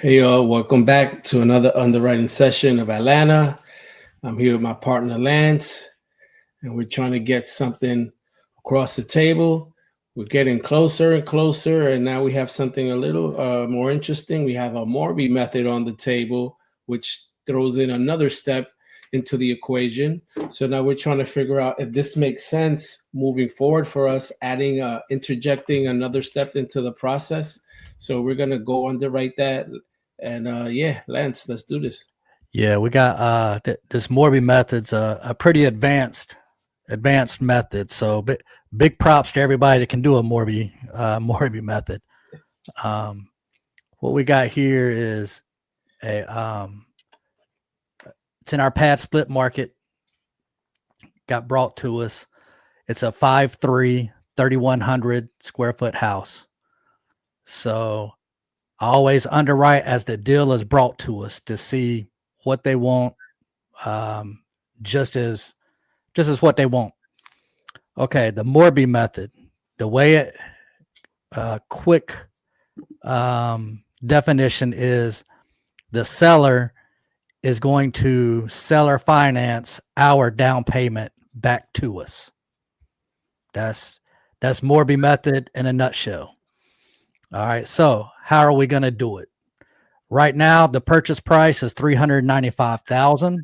Hey, y'all, welcome back to another underwriting session of Atlanta. I'm here with my partner, Lance, and we're trying to get something across the table. We're getting closer and closer, and now we have something a little more interesting. We have a Morby method on the table, which throws in another step into the equation. So now we're trying to figure out if this makes sense moving forward for us, interjecting another step into the process. So we're going to go underwrite that. And yeah, Lance, let's do this. Yeah, we got this Morby method's a pretty advanced method. So big props to everybody that can do a Morby method. What we got here is it's in our pad split market. Got brought to us. It's a 5'3", 3,100 square foot house. So I always underwrite as the deal is brought to us to see what they want, just as what they want. Okay, the Morby method. The way it quick definition is the seller is going to seller finance our down payment back to us. That's Morby method in a nutshell. All right, so how are we going to do it? Right now, the purchase price is $395,000.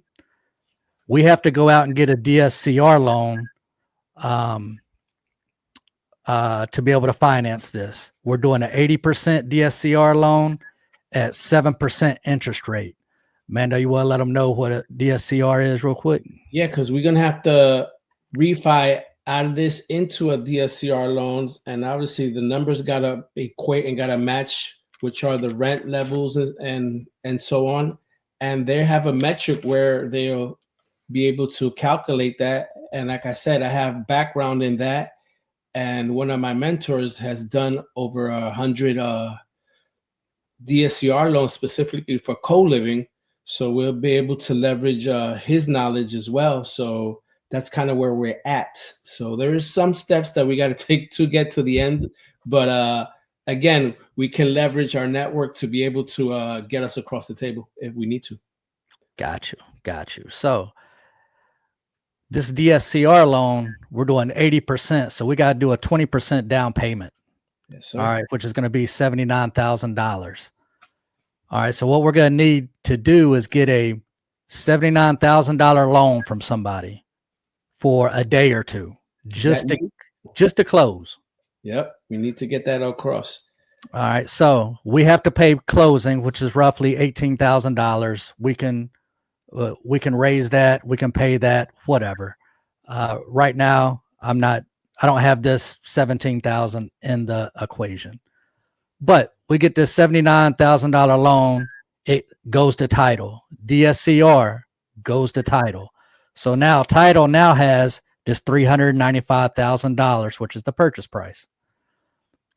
We have to go out and get a DSCR loan to be able to finance this. We're doing an 80% DSCR loan at 7% interest rate. Mando, you want to let them know what a DSCR is real quick? Yeah, because we're going to have to refi out of this into a DSCR loans. And obviously the numbers got to equate and got to match, which are the rent levels and so on. And they have a metric where they'll be able to calculate that. And like I said, I have background in that. And one of my mentors has done over 100 DSCR loans specifically for co-living. So we'll be able to leverage his knowledge as well. So that's kind of where we're at. So there is some steps that we got to take to get to the end. But again, we can leverage our network to be able to get us across the table if we need to. Got you. So this DSCR loan, we're doing 80%. So we got to do a 20% down payment. Yes, sir. All right, which is going to be $79,000. All right, so what we're going to need to do is get a $79,000 loan from somebody for a day or two, just to close. Yep, we need to get that across. All right, so we have to pay closing, which is roughly $18,000. We can raise that, we can pay that, whatever. Right now, I don't have this 17,000 in the equation, but we get this $79,000 loan. It goes to title. DSCR goes to title. So now title has this $395,000, which is the purchase price.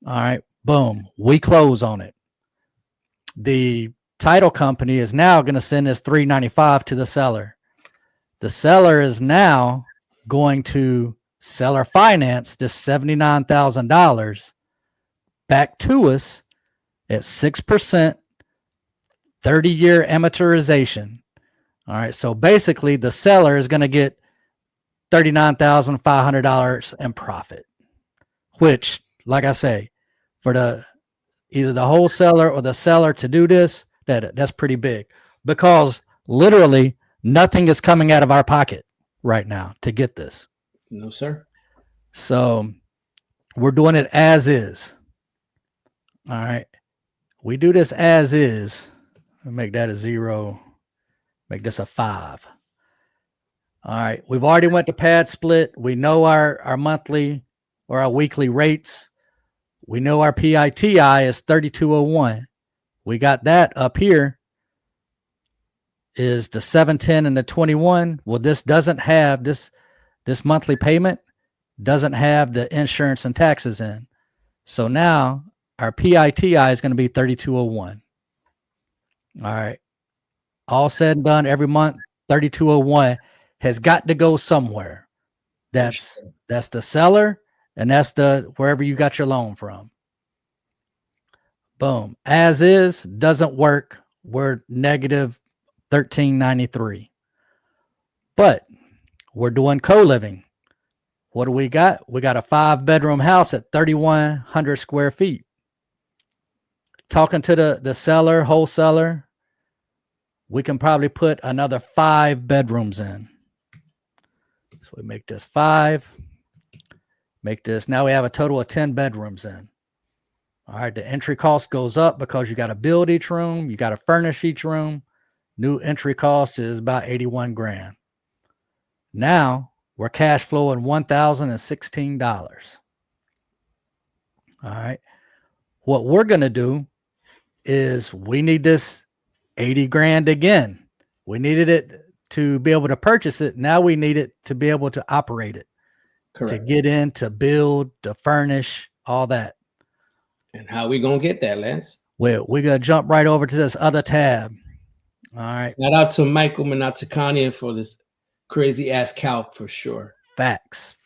All right, boom, we close on it. The title company is now going to send this $395,000 to the seller. The seller is now going to seller finance this $79,000 back to us at 6%, 30-year amortization. All right, so basically the seller is going to get $39,500 in profit, which, like I say, for either the wholesaler or the seller to do this, that's pretty big, because literally nothing is coming out of our pocket right now to get this. No, sir. So we're doing it as is. All right. We do this as is. I'll make that a 0. Make this a 5. All right. We've already went to pad split. We know our monthly or our weekly rates. We know our PITI is 3201. We got that up here is the 710 and the 21. Well, this doesn't have this monthly payment doesn't have the insurance and taxes in. So now our PITI is going to be 3201. All right. All said and done, every month, 3201 has got to go somewhere. That's the seller, and that's the wherever you got your loan from. Boom. As is doesn't work. We're negative 1393. But we're doing co-living. What do we got? We got a 5-bedroom house at 3,100 square feet. Talking to the seller, wholesaler, we can probably put another 5 bedrooms in. So we make this 5. Make this. Now we have a total of 10 bedrooms in. All right. The entry cost goes up because you got to build each room. You got to furnish each room. New entry cost is about 81 grand. Now we're cash flowing $1,016. All right. What we're going to do is we need this 80 grand again. We needed it to be able to purchase it. Now we need it to be able to operate it. Correct. To get in, to build, to furnish, all that. And how we going to get that, Lance? Well, we're going to jump right over to this other tab. All right. Shout out to Michael Manatakania for this crazy ass calc for sure. Facts.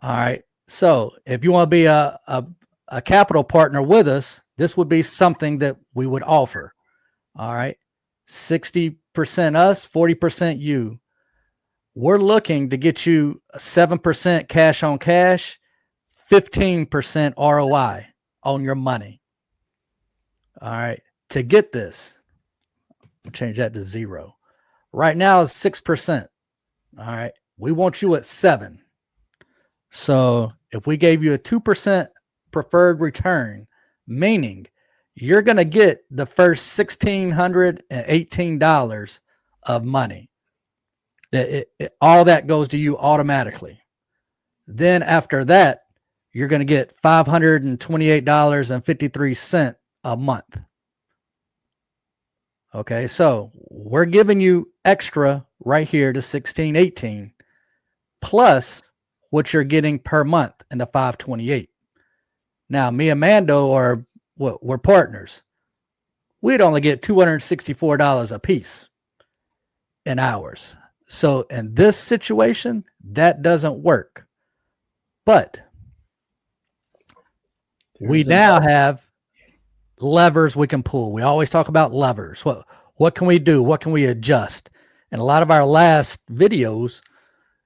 All right. So if you want to be a capital partner with us, this would be something that we would offer. All right. 60% us, 40% you. We're looking to get you 7% cash on cash, 15% ROI on your money. All right. To get this, I'll change that to 0. Right now it's 6%. All right. We want you at 7. So if we gave you a 2% preferred return, meaning you're going to get the first $1,618 of money. All that goes to you automatically. Then after that, you're going to get $528.53 a month. Okay, so we're giving you extra right here to 1618 plus what you're getting per month in the 528. Now, me and Mando are we're partners. We'd only get $264 a piece in hours. So in this situation, that doesn't work. But we now have levers we can pull. We always talk about levers. What can we do? What can we adjust? And a lot of our last videos,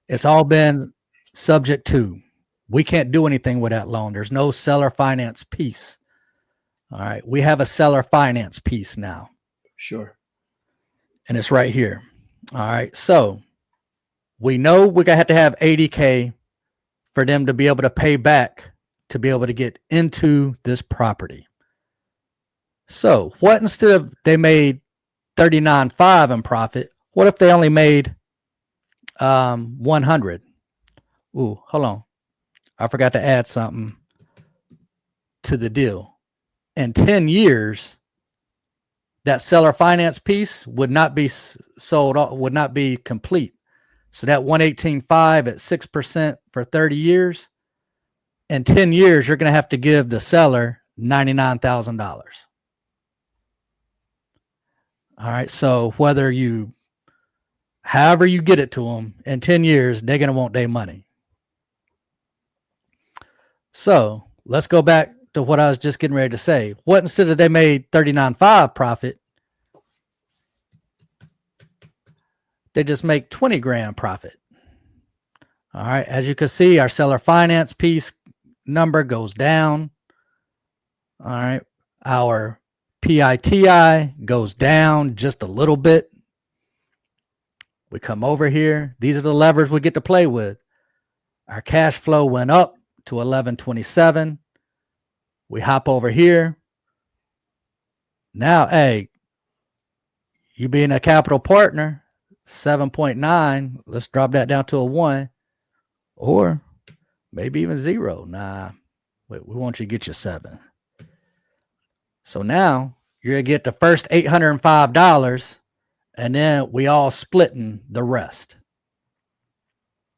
it's all been subject to. We can't do anything with that loan. There's no seller finance piece. All right. We have a seller finance piece now. Sure. And it's right here. All right. So we know we're going to have 80K for them to be able to pay back to be able to get into this property. So what instead of they made 39.5 in profit, what if they only made 100? Ooh, hold on. I forgot to add something to the deal. In 10 years, that seller finance piece would not be sold, would not be complete. So that 118.5 at 6% for 30 years, in 10 years, you're going to have to give the seller $99,000. All right. So however you get it to them in 10 years, they're going to want their money. So let's go back to what I was just getting ready to say. What instead of they made 39.5 profit, they just make 20 grand profit. All right. As you can see, our seller finance piece number goes down. All right. Our PITI goes down just a little bit. We come over here. These are the levers we get to play with. Our cash flow went up to 1127. We hop over here. Now, hey, you being a capital partner, 7.9. Let's drop that down to a 1 or maybe even 0. Nah, wait, we want you to get your 7. So now you're going to get the first $805 and then we all splitting the rest.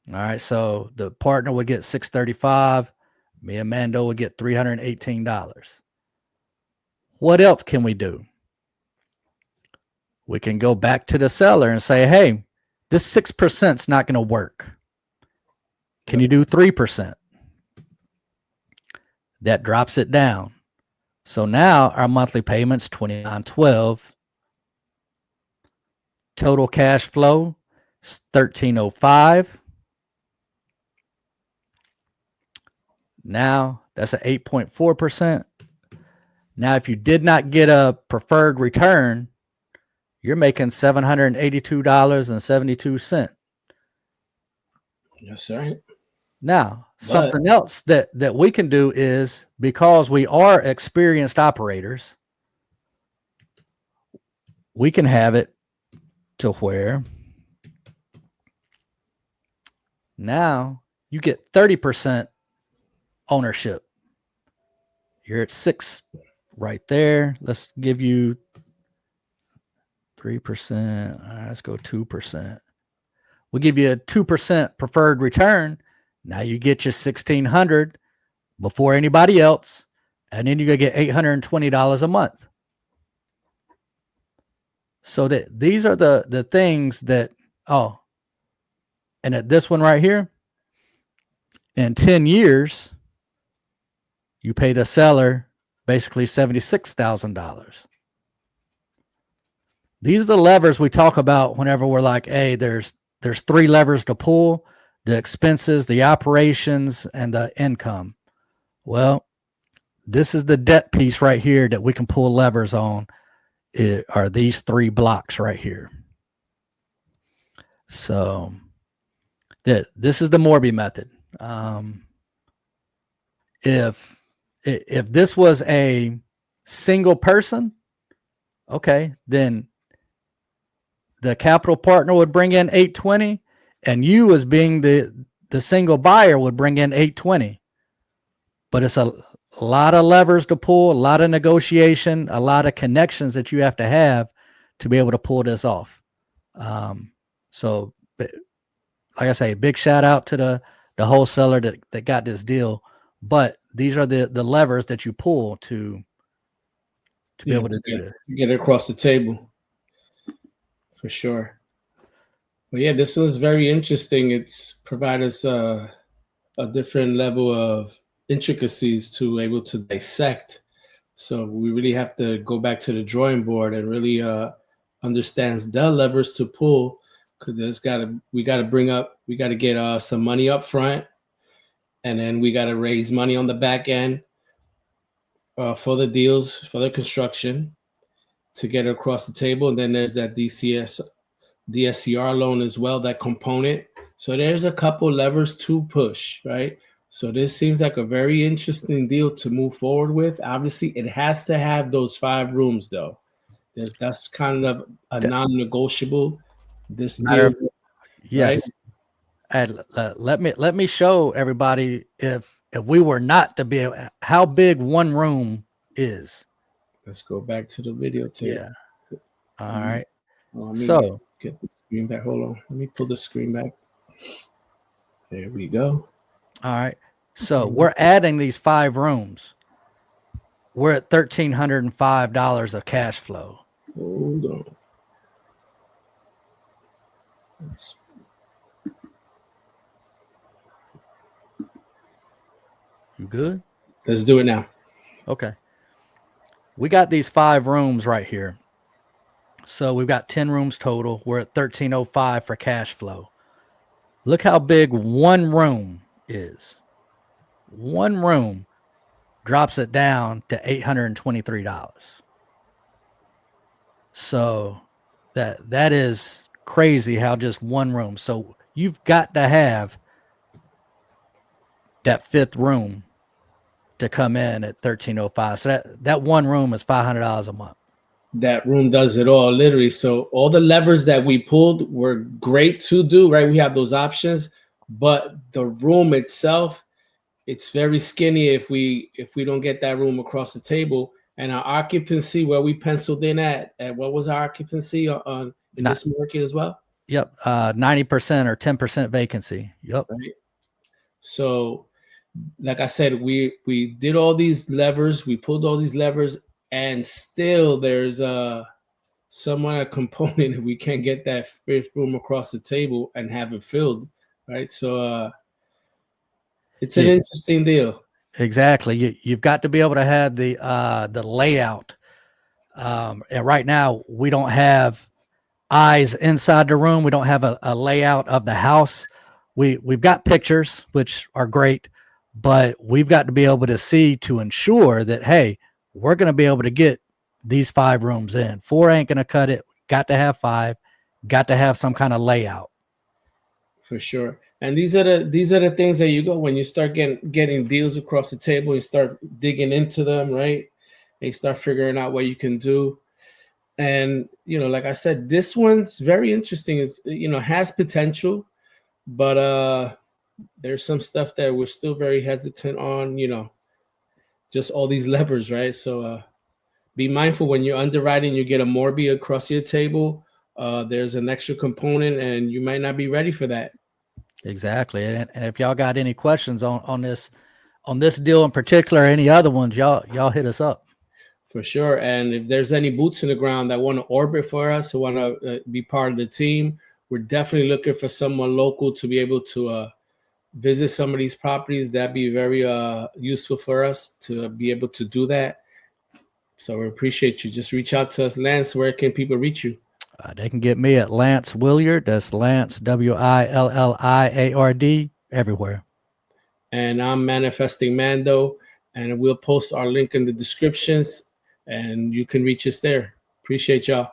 All right. So the partner would get $635. Me and Mando would get $318. What else can we do? We can go back to the seller and say, hey, this 6% is not going to work. Can you do 3%? That drops it down. So now our monthly payments $29.12. Total cash flow is $13.05. Now that's an 8.4%. Now, if you did not get a preferred return, you're making $782.72. That's right. Now, But something else that we can do is, because we are experienced operators, we can have it to where now you get 30% ownership. You're at 6 right there. Let's give you 3%. All right, let's go 2%. We'll give you a 2% preferred return. Now you get your $1,600 before anybody else, and then you're gonna get $820 a month. So that these are the things that, and at this one right here, in 10 years, you pay the seller basically $76,000. These are the levers we talk about whenever we're like, hey, there's 3 levers to pull: the expenses, the operations, and the income. Well, this is the debt piece right here that we can pull levers on. It are these 3 blocks right here. So this is the Morby method. If this was a single person, okay, then the capital partner would bring in 820, and you, as being the single buyer, would bring in 820. But it's a lot of levers to pull, a lot of negotiation, a lot of connections that you have to be able to pull this off. So, like I say, big shout out to the wholesaler that got this deal. But these are the levers that you pull to be able to do this. Get it across the table. For sure. But yeah, this was very interesting. It's provided us a different level of intricacies to able to dissect. So we really have to go back to the drawing board and really understand the levers to pull, because we got to get some money up front, and then we got to raise money on the back end for the deals, for the construction, to get it across the table. And then there's that DSCR loan as well, that component. So there's a couple levers to push, right? So this seems like a very interesting deal to move forward with. Obviously, it has to have those 5 rooms, though. That's kind of a non-negotiable. This deal, yes. Right? And let me show everybody, if we were not to be, how big one room is. Let's go back to the videotape. Yeah. All right. So get the screen back. Hold on. Let me pull the screen back. There we go. All right. So we're adding these 5 rooms. We're at $1,305 of cash flow. Hold on. You good? Let's do it now. Okay. We got these 5 rooms right here. So we've got 10 rooms total. We're at $1,305 for cash flow. Look how big one room is. One room drops it down to $823. So that is crazy how just one room. So you've got to have that 5th room to come in at $1,305. So that one room is $500 a month. That room does it all, literally. So all the levers that we pulled were great to do, right? We have those options, but the room itself, it's very skinny if we don't get that room across the table. And our occupancy, where we penciled in at what was our occupancy in this market as well? Yep, 90% or 10% vacancy. Yep. Right. So, like I said, we did all these levers, we pulled all these levers, and still there's a component we can't get that 5th room across the table and have it filled, right? So it's an interesting deal. Exactly. You've got to be able to have the layout. And right now we don't have eyes inside the room. We don't have a layout of the house. We've got pictures, which are great, but we've got to be able to see to ensure that, hey, we're going to be able to get these 5 rooms in. 4 ain't going to cut it. Got to have 5. Got to have some kind of layout. For sure. And these are the things that you go when you start getting deals across the table. You start digging into them, right? And you start figuring out what you can do. And like I said, this one's very interesting. It's has potential, but there's some stuff that we're still very hesitant on. Just all these levers, right? So be mindful when you're underwriting. You get a Morby across your table. There's an extra component, and you might not be ready for that. Exactly. And if y'all got any questions on this deal in particular, or any other ones, y'all hit us up. For sure. And if there's any boots in the ground that want to orbit for us, who want to be part of the team, we're definitely looking for someone local to be able to visit some of these properties. That'd be very useful for us to be able to do that. So we appreciate you. Just reach out to us. Lance, where can people reach you? They can get me at Lance Williard. That's Lance, Williard, everywhere. And I'm Manifesting Mando. And we'll post our link in the descriptions, and you can reach us there. Appreciate y'all.